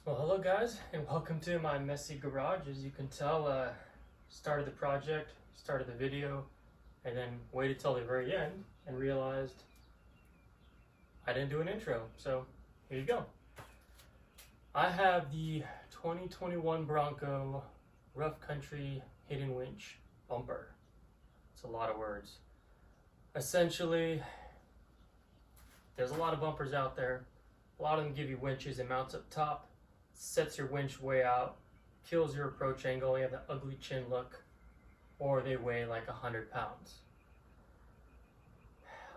Well, hello guys, and welcome to my messy garage. As you can tell, started the project, started the video, and then waited till the very end and realized I didn't do an intro. So here you go. I have the 2021 Bronco Rough Country Hidden Winch bumper. It's a lot of words. Essentially, there's a lot of bumpers out there. A lot of them give you winches and mounts up top, sets your winch way out, kills your approach angle, you have that ugly chin look, or they weigh like 100 pounds.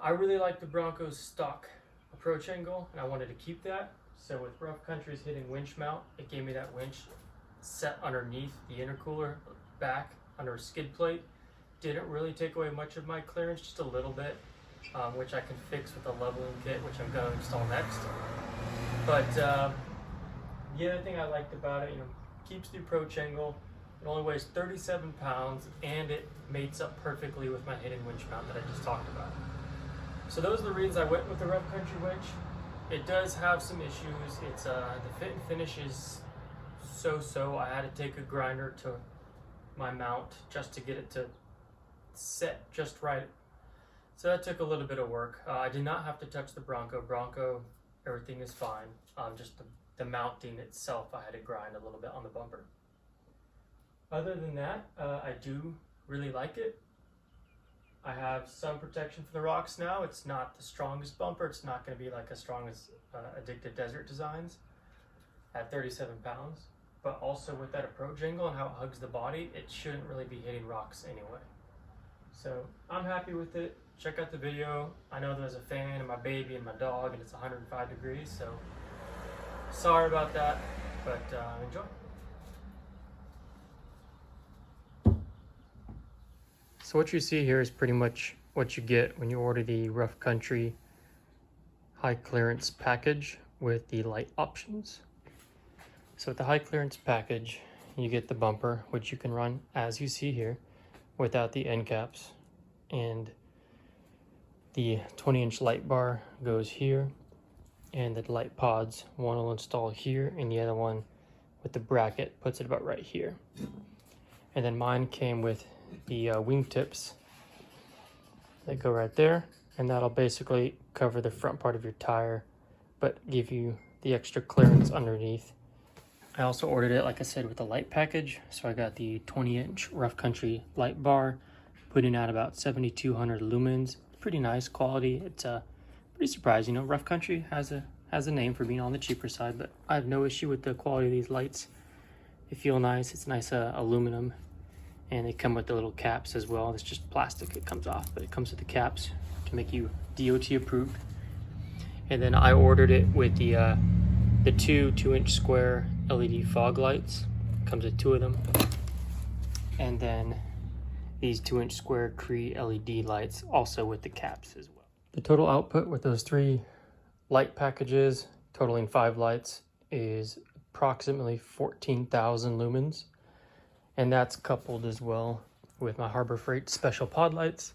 I really like the Bronco's stock approach angle, and I wanted to keep that. So with Rough Country's hidden winch mount, it gave me that winch set underneath the intercooler back under a skid plate. Didn't really take away much of my clearance, just a little bit, which I can fix with a leveling kit, which I'm going to install next. But the other thing I liked about it, keeps the approach angle. It only weighs 37 pounds, and it mates up perfectly with my hidden winch mount that I just talked about. So those are the reasons I went with the Rough Country winch. It does have some issues. It's the fit and finish is so. I had to take a grinder to my mount just to get it to set just right. So that took a little bit of work. I did not have to touch the Bronco. Everything is fine. Just the mounting itself, I had to grind a little bit on the bumper. Other than that, I do really like it. I have some protection for the rocks now. It's not the strongest bumper. It's not going to be like as strong as Addicted Desert Designs at 37 pounds. But also with that approach angle and how it hugs the body, it shouldn't really be hitting rocks anyway. So I'm happy with it. Check out the video. I know there's a fan and my baby and my dog, and it's 105 degrees, so sorry about that, but enjoy. So what you see here is pretty much what you get when you order the Rough Country high clearance package with the light options. So with the high clearance package, you get the bumper, which you can run as you see here without the end caps, and the 20-inch light bar goes here, and the light pods, one will install here and the other one with the bracket puts it about right here. And then mine came with the wing tips that go right there, and that'll basically cover the front part of your tire but give you the extra clearance underneath. I also ordered it, like I said, with the light package, so I got the 20-inch Rough Country light bar, putting out about 7,200 lumens. Pretty nice quality. It's pretty surprising. Rough Country has a name for being on the cheaper side, but I have no issue with the quality of these lights. They feel nice. It's nice aluminum, and they come with the little caps as well. It's just plastic. It comes off, but it comes with the caps to make you DOT approved. And then I ordered it with the two 2-inch square LED fog lights. Comes with 2 of them, and then these 2-inch square Cree LED lights also with the caps as well. The total output with those 3 light packages, totaling 5 lights, is approximately 14,000 lumens. And that's coupled as well with my Harbor Freight special pod lights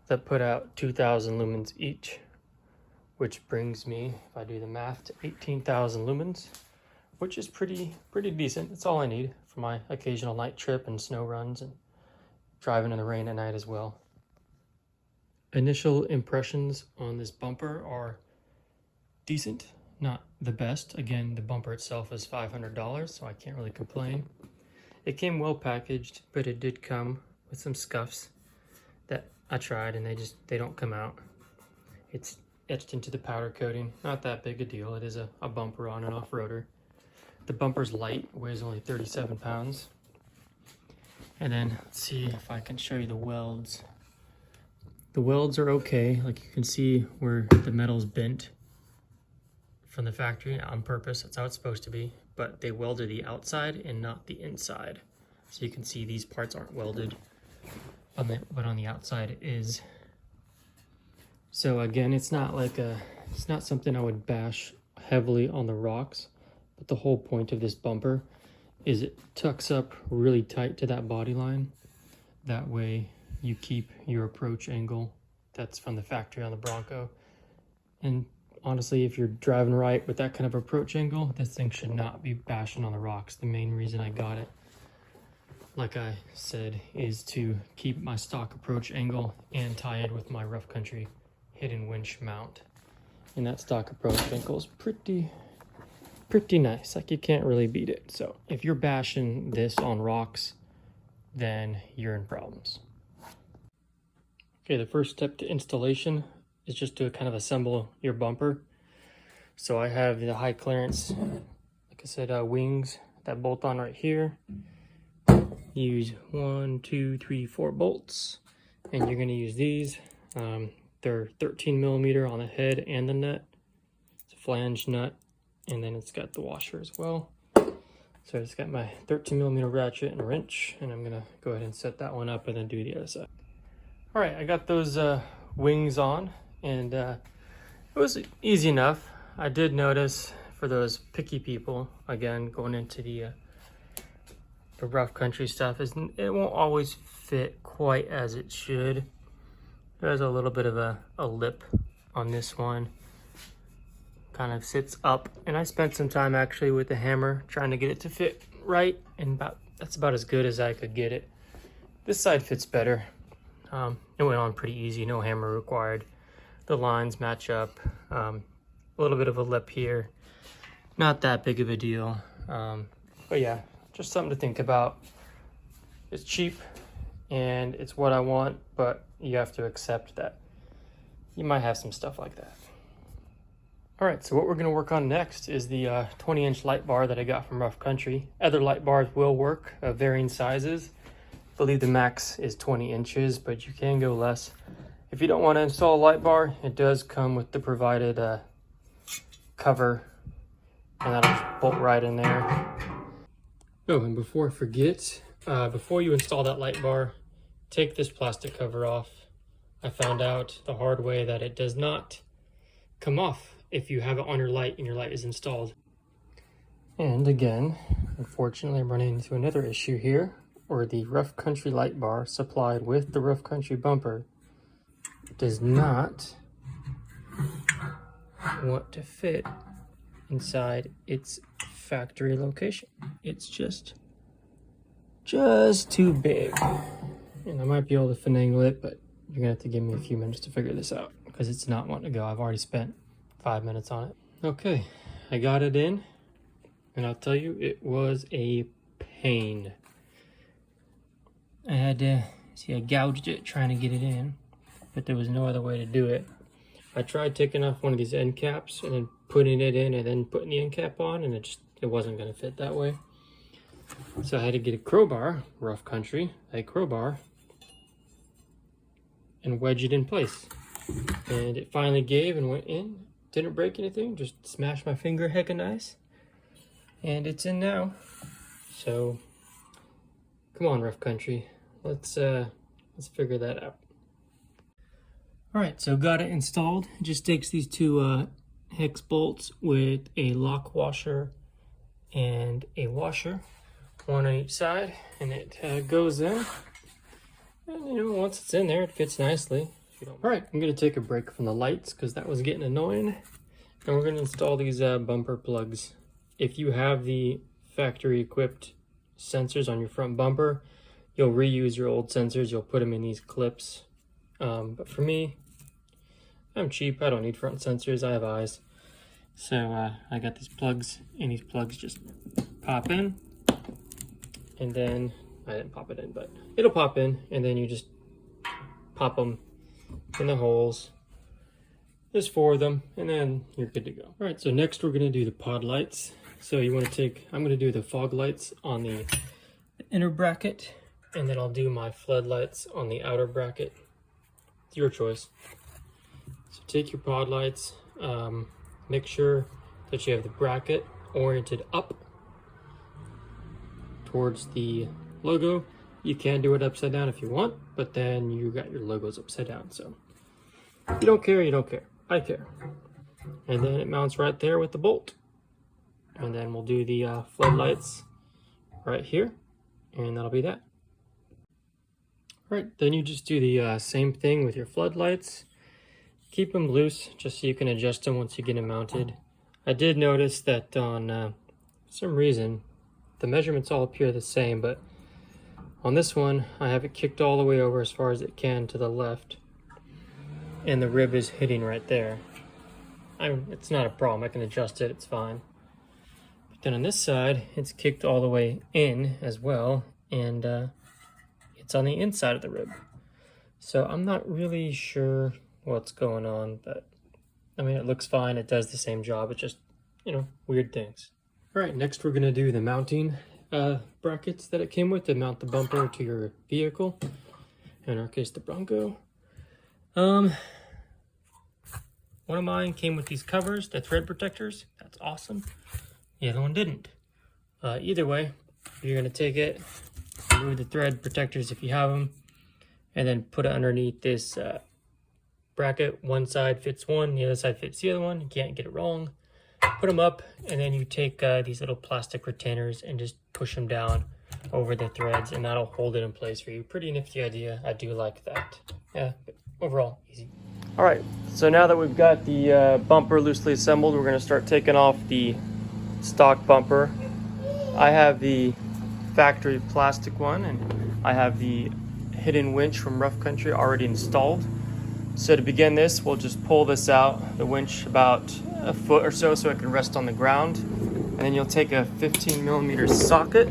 that put out 2,000 lumens each, which brings me, if I do the math, to 18,000 lumens, which is pretty decent. That's all I need for my occasional night trip and snow runs and driving in the rain at night as well. Initial impressions on this bumper are decent, not the best. Again, the bumper itself is $500, so I can't really complain. It came well packaged, but it did come with some scuffs that I tried, and they don't come out. It's etched into the powder coating. Not that big a deal. It is a bumper on an off-roader. The bumper's light, weighs only 37 pounds. And then let's see if I can show you the welds. The welds are okay. Like you can see where the metal's bent from the factory on purpose. That's how it's supposed to be. But they welded the outside and not the inside. So you can see these parts aren't welded, but on the outside it is. So again, it's not something I would bash heavily on the rocks. But the whole point of this bumper is it tucks up really tight to that body line. That way you keep your approach angle that's from the factory on the Bronco and honestly, if you're driving right with that kind of approach angle, this thing should not be bashing on the rocks. The main reason I got it, like I said, is to keep my stock approach angle and tie it with my rough country hidden winch mount. And that stock approach angle is pretty nice. Like, you can't really beat it. So if you're bashing this on rocks, then you're in problems. Okay, the first step to installation is just to kind of assemble your bumper. So I have the high clearance, like I said, wings that bolt on right here. Use 1, 2, 3, 4 bolts, and you're going to use these. They're 13 millimeter on the head and the nut. It's a flange nut, and then it's got the washer as well. So I just got my 13 millimeter ratchet and wrench, and I'm gonna go ahead and set that one up and then do the other side. All right, I got those wings on, and it was easy enough. I did notice for those picky people, again, going into the rough country stuff, is it won't always fit quite as it should. There's a little bit of a lip on this one. Kind of sits up, and I spent some time actually with the hammer trying to get it to fit right, and that's about as good as I could get it. This side fits better. It went on pretty easy, no hammer required. The lines match up. A little bit of a lip here, not that big of a deal. But yeah, just something to think about. It's cheap and it's what I want, but you have to accept that you might have some stuff like that. All right, so what we're gonna work on next is the 20-inch light bar that I got from Rough Country. Other light bars will work, varying sizes. I believe the max is 20 inches, but you can go less. If you don't want to install a light bar, it does come with the provided cover, and that'll just bolt right in there. Oh, and before I forget, before you install that light bar, take this plastic cover off. I found out the hard way that it does not come off if you have it on your light and your light is installed. And again, unfortunately, I'm running into another issue here, where the Rough Country light bar supplied with the Rough Country bumper does not want to fit inside its factory location. It's just too big. And I might be able to finagle it, but you're gonna have to give me a few minutes to figure this out, because it's not wanting to go. I've already spent 5 minutes on it. Okay, I got it in, and I'll tell you, it was a pain. I had to, I gouged it trying to get it in, but there was no other way to do it. I tried taking off one of these end caps and then putting it in and then putting the end cap on, and it wasn't gonna fit that way. So I had to get a crowbar, Rough Country, a crowbar, and wedge it in place. And it finally gave and went in. Didn't break anything, just smashed my finger hecka nice. And it's in now. So, come on, Rough Country. Let's figure that out. All right, so got it installed. It just takes these two hex bolts with a lock washer and a washer, one on each side, and it goes in. And you know, once it's in there, it fits nicely. All right, I'm gonna take a break from the lights because that was getting annoying. And we're gonna install these bumper plugs. If you have the factory equipped sensors on your front bumper, you'll reuse your old sensors. You'll put them in these clips. But for me, I'm cheap. I don't need front sensors. I have eyes. So I got these plugs, and these plugs just pop in. And then, I didn't pop it in, but it'll pop in, and then you just pop them in the holes. There's 4 of them, and then you're good to go. All right, so next we're gonna do the pod lights. So you wanna I'm gonna do the fog lights on the inner bracket, and then I'll do my floodlights on the outer bracket. It's your choice. So take your pod lights, make sure that you have the bracket oriented up towards the logo. You can do it upside down if you want, but then you got your logos upside down. So if you don't care, you don't care. I care. And then it mounts right there with the bolt. And then we'll do the floodlights right here, and that'll be that. All right, then you just do the same thing with your floodlights. Keep them loose just so you can adjust them once you get them mounted. I did notice that on some reason the measurements all appear the same, but on this one I have it kicked all the way over as far as it can to the left, and the rib is hitting right there. It's not a problem, I can adjust it, it's fine. But then on this side it's kicked all the way in as well, and it's on the inside of the rib. So I'm not really sure what's going on, but I mean, it looks fine, it does the same job, it's just, you know, weird things. All right, next we're gonna do the mounting brackets that it came with to mount the bumper to your vehicle, in our case the Bronco. One of mine came with these covers, the thread protectors. That's awesome. The other one didn't. Either way, you're gonna take it, remove the thread protectors if you have them, and then put it underneath this bracket. One side fits one, the other side fits the other one. You can't get it wrong. Put them up, and then you take these little plastic retainers and just push them down over the threads, and that'll hold it in place for you. Pretty nifty idea. I do like that. Yeah, but overall, easy. All right, so now that we've got the bumper loosely assembled, we're gonna start taking off the stock bumper. I have the factory plastic one, and I have the hidden winch from Rough Country already installed. So to begin this, we'll just pull this out, the winch about a foot or so it can rest on the ground. And then you'll take a 15mm socket,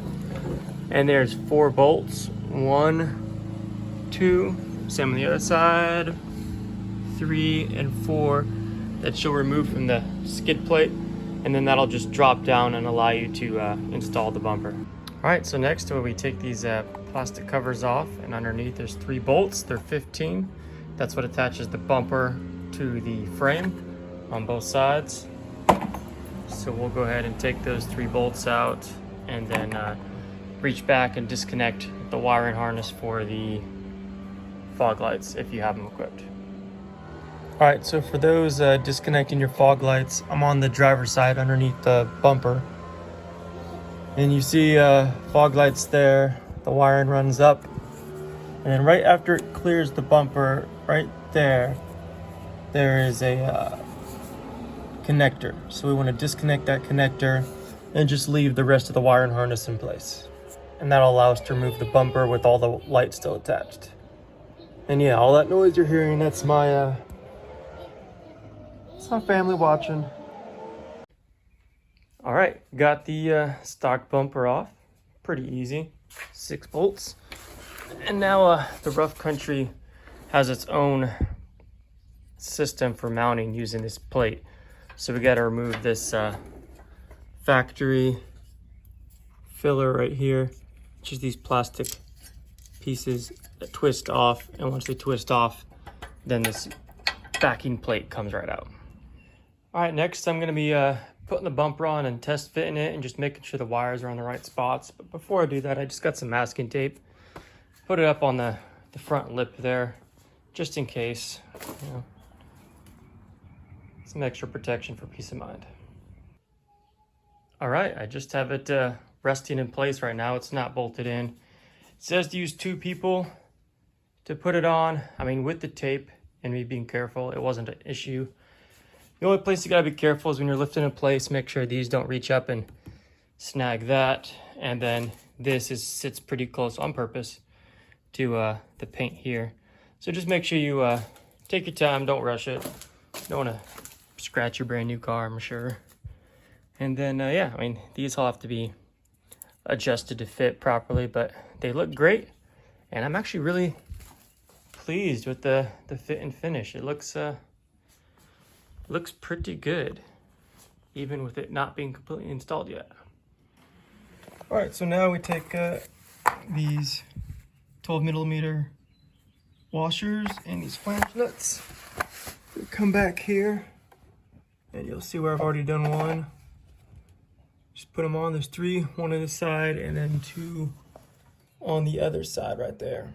and there's 4 bolts. 1, 2, same on the other side, 3 and 4 that you'll remove from the skid plate, and then that'll just drop down and allow you to install the bumper. All right, so next we take these plastic covers off, and underneath there's 3 bolts. They're 15. That's what attaches the bumper to the frame on both sides. So we'll go ahead and take those 3 bolts out, and then reach back and disconnect the wiring harness for the fog lights if you have them equipped. All right, so for those disconnecting your fog lights, I'm on the driver's side underneath the bumper. And you see fog lights there, the wiring runs up. And then right after it clears the bumper, right there is a connector. So we want to disconnect that connector and just leave the rest of the wiring harness in place. And that'll allow us to remove the bumper with all the lights still attached. And yeah, all that noise you're hearing, that's my family watching. All right, got the stock bumper off. Pretty easy, 6 bolts. And now the Rough Country has its own system for mounting using this plate. So we got to remove this factory filler right here, which is these plastic pieces that twist off. And once they twist off, then this backing plate comes right out. All right, next I'm going to be putting the bumper on and test fitting it and just making sure the wires are on the right spots. But before I do that, I just got some masking tape. Put it up on the front lip there, just in case, you know, some extra protection for peace of mind. All right, I just have it resting in place right now. It's not bolted in. It says to use 2 people to put it on. I mean, with the tape and me being careful, it wasn't an issue. The only place you gotta be careful is when you're lifting in place, make sure these don't reach up and snag that. And then this sits pretty close on purpose to the paint here. So just make sure you take your time, don't rush it. Don't wanna scratch your brand new car, I'm sure. And then, yeah, I mean, these all have to be adjusted to fit properly, but they look great. And I'm actually really pleased with the fit and finish. It looks pretty good, even with it not being completely installed yet. All right, so now we take these 12mm washers and these flange nuts. We come back here, and you'll see where I've already done one. Just put them on. There's 3, 1 on this side, and then 2 on the other side right there.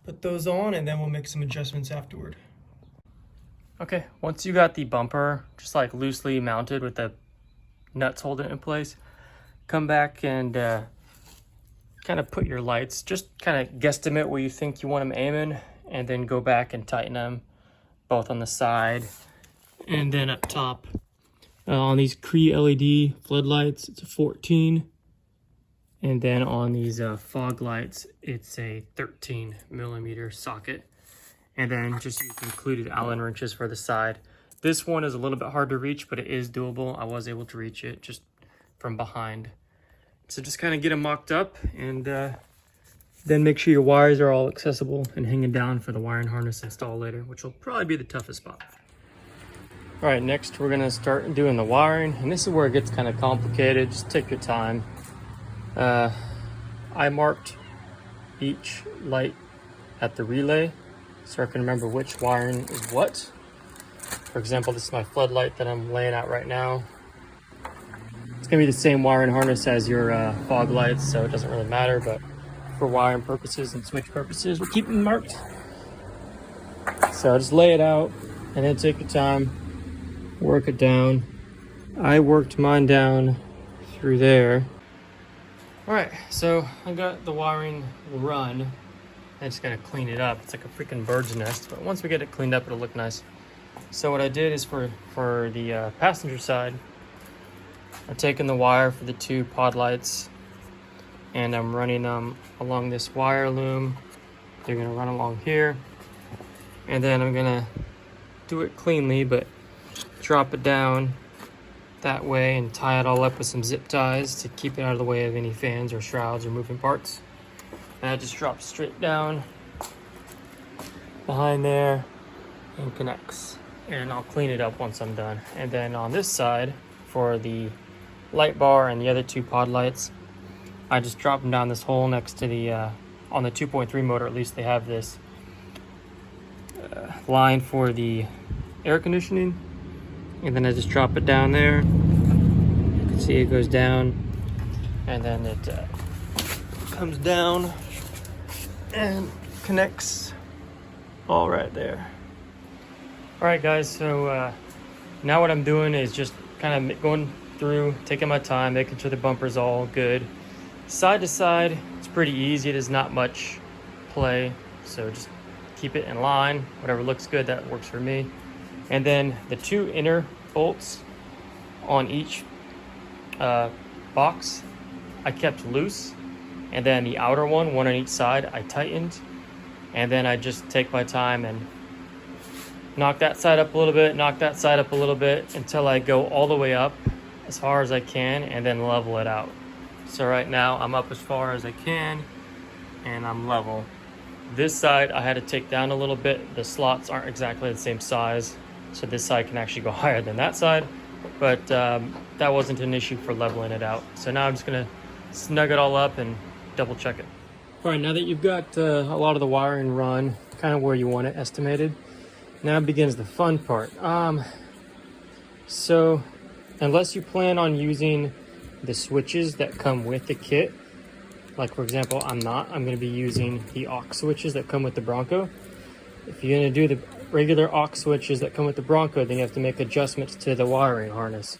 Put those on, and then we'll make some adjustments afterward. Okay, once you got the bumper just like loosely mounted with the nuts holding it in place, come back and kind of put your lights, just kind of guesstimate where you think you want them aiming, and then go back and tighten them both on the side and then up top. On these Cree LED floodlights, it's a 14. And then on these fog lights, it's a 13 millimeter socket. And then just used included Allen wrenches for the side. This one is a little bit hard to reach, but it is doable. I was able to reach it just from behind. So just kind of get them mocked up, and then make sure your wires are all accessible and hanging down for the wiring harness install later, which will probably be the toughest spot. All right, next we're gonna start doing the wiring, and this is where it gets kind of complicated. Just take your time. I marked each light at the relay so I can remember which wiring is what. For example, this is my floodlight that I'm laying out right now. It's gonna be the same wiring harness as your fog lights, so it doesn't really matter, but for wiring purposes and switch purposes, we'll keep them marked. So just lay it out and then take your time, work it down. I worked mine down through there. All right, so I got the wiring run. I'm just gonna clean it up. It's like a freaking bird's nest, but once we get it cleaned up, it'll look nice. So what I did is for the passenger side, I've taken the wire for the two pod lights and I'm running them along this wire loom. They're gonna run along here. And then I'm gonna do it cleanly, but drop it down that way and tie it all up with some zip ties to keep it out of the way of any fans or shrouds or moving parts. And I just drop straight down behind there and connects. And I'll clean it up once I'm done. And then on this side, for the light bar and the other two pod lights, I just drop them down this hole next to the, on the 2.3 motor at least, they have this line for the air conditioning. And then I just drop it down there. You can see it goes down. And then it comes down and connects all right there. All right, guys, so now what I'm doing is just kind of going through, taking my time, making sure the bumper's all good. Side to side, it's pretty easy. It is not much play, so just keep it in line. Whatever looks good, that works for me. And then the two inner bolts on each box, I kept loose. And then the outer one on each side, I tightened. And then I just take my time and knock that side up a little bit, knock that side up a little bit until I go all the way up as far as I can and then level it out. So right now I'm up as far as I can and I'm level. This side I had to take down a little bit. The slots aren't exactly the same size, so this side can actually go higher than that side, but that wasn't an issue for leveling it out. So now I'm just gonna snug it all up and double check it. All right, now that you've got a lot of the wiring run kind of where you want it estimated, now begins the fun part. So unless you plan on using the switches that come with the kit, like for example, I'm going to be using the aux switches that come with the Bronco. If you're going to do the regular aux switches that come with the Bronco, then you have to make adjustments to the wiring harness.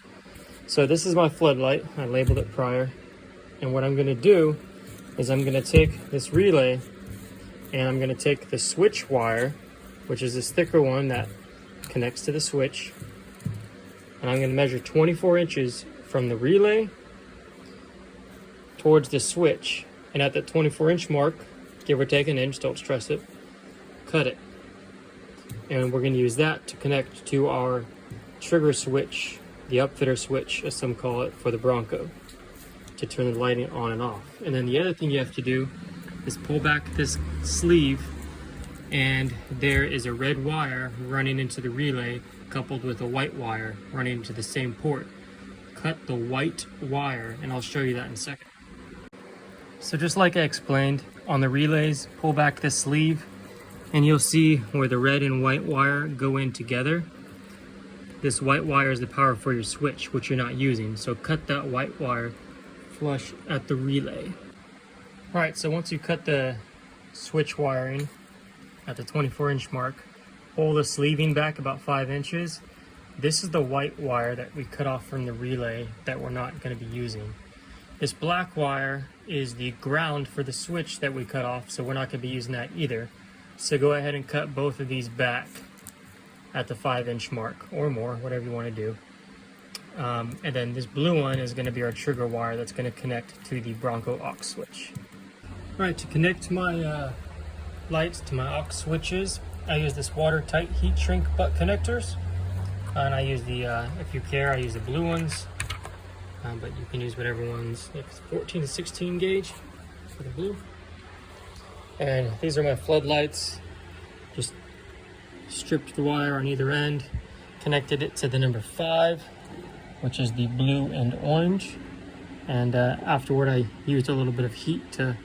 So this is my floodlight. I labeled it prior. And what I'm going to do is I'm going to take this relay and I'm going to take the switch wire, which is this thicker one that connects to the switch, and I'm going to measure 24 inches from the relay towards the switch, and at that 24-inch mark, give or take an inch, don't stress it, cut it. And we're going to use that to connect to our trigger switch, the upfitter switch as some call it, for the Bronco, to turn the lighting on and off. And then the other thing you have to do is pull back this sleeve, and there is a red wire running into the relay coupled with a white wire running into the same port. Cut the white wire, and I'll show you that in a second. So just like I explained, on the relays, pull back this sleeve and you'll see where the red and white wire go in together. This white wire is the power for your switch, which you're not using. So cut that white wire flush at the relay. All right, so once you cut the switch wiring at the 24-inch mark, pull the sleeving back about 5 inches. This is the white wire that we cut off from the relay that we're not going to be using. This black wire is the ground for the switch that we cut off, so we're not going to be using that either. So go ahead and cut both of these back. at the 5-inch mark or more, whatever you want to do. And then this blue one is going to be our trigger wire that's going to connect to the Bronco aux switch. All right, to connect my lights to my aux switches, I use this watertight heat shrink butt connectors, and I use the, if you care, I use the blue ones, but you can use whatever ones. It's 14 to 16 gauge for the blue. And these are my floodlights. Just stripped the wire on either end, connected it to the number 5, which is the blue and orange. And afterward, I used a little bit of heat to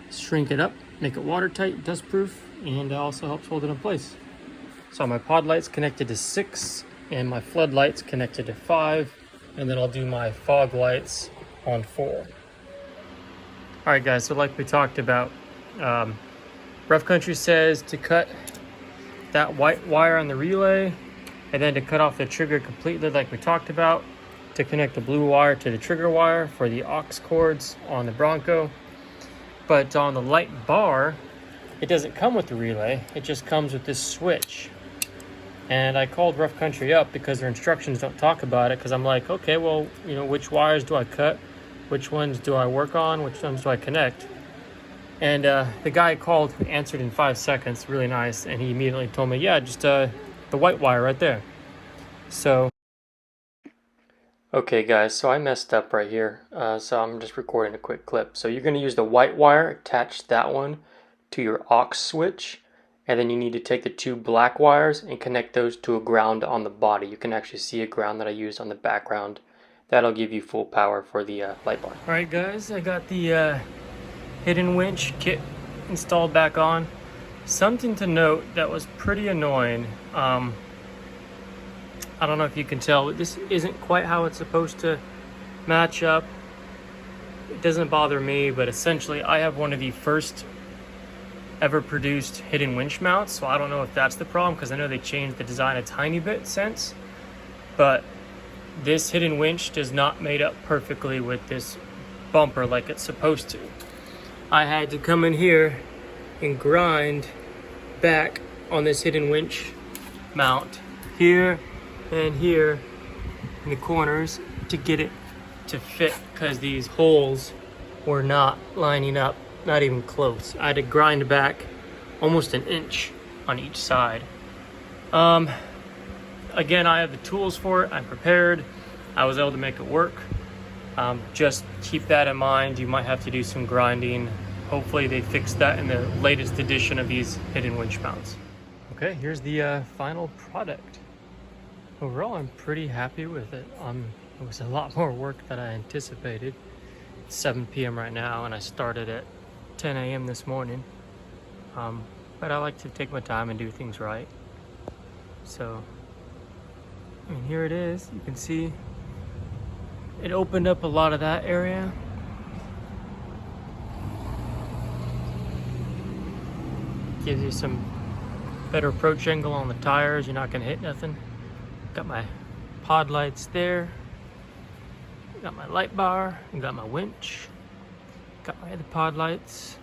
shrink it up, make it watertight, dustproof, and also helps hold it in place. So my pod lights connected to 6, and my floodlights connected to 5, and then I'll do my fog lights on 4. All right, guys, so like we talked about, Rough Country says to cut that white wire on the relay, and then to cut off the trigger completely like we talked about, to connect the blue wire to the trigger wire for the aux cords on the Bronco. But on the light bar, it doesn't come with the relay, it just comes with this switch. And I called Rough Country up because their instructions don't talk about it, because I'm like, okay, well, you know, which wires do I cut? Which ones do I work on? Which ones do I connect? And the guy called, answered in 5 seconds, really nice, and he immediately told me, yeah, just the white wire right there. So, okay guys, so I messed up right here, so I'm just recording a quick clip. So you're going to use the white wire, attach that one to your aux switch, and then you need to take the 2 black wires and connect those to a ground on the body. You can actually see a ground that I used on the background. That'll give you full power for the light bar. Alright guys, I got the hidden winch kit installed back on. Something to note that was pretty annoying. I don't know if you can tell, but this isn't quite how it's supposed to match up. It doesn't bother me, but essentially I have one of the first ever produced hidden winch mounts, so I don't know if that's the problem, because I know they changed the design a tiny bit since, but this hidden winch does not mate up perfectly with this bumper like it's supposed to. I had to come in here and grind back on this hidden winch mount here and here in the corners to get it to fit, because these holes were not lining up, not even close. I had to grind back almost an inch on each side. Again, I have the tools for it. I'm prepared. I was able to make it work. Just keep that in mind. You might have to do some grinding. Hopefully they fix that in the latest edition of these hidden winch mounts. Okay, here's the final product. Overall, I'm pretty happy with it. It was a lot more work than I anticipated. It's 7 p.m. right now, and I started at 10 a.m. this morning. But I like to take my time and do things right. So, I mean, here it is. You can see it opened up a lot of that area. Gives you some better approach angle on the tires. You're not gonna hit nothing. Got my pod lights there. Got my light bar. And got my winch. Got my other pod lights.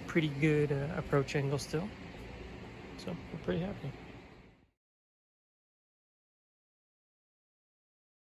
Pretty good approach angle still. So I'm pretty happy.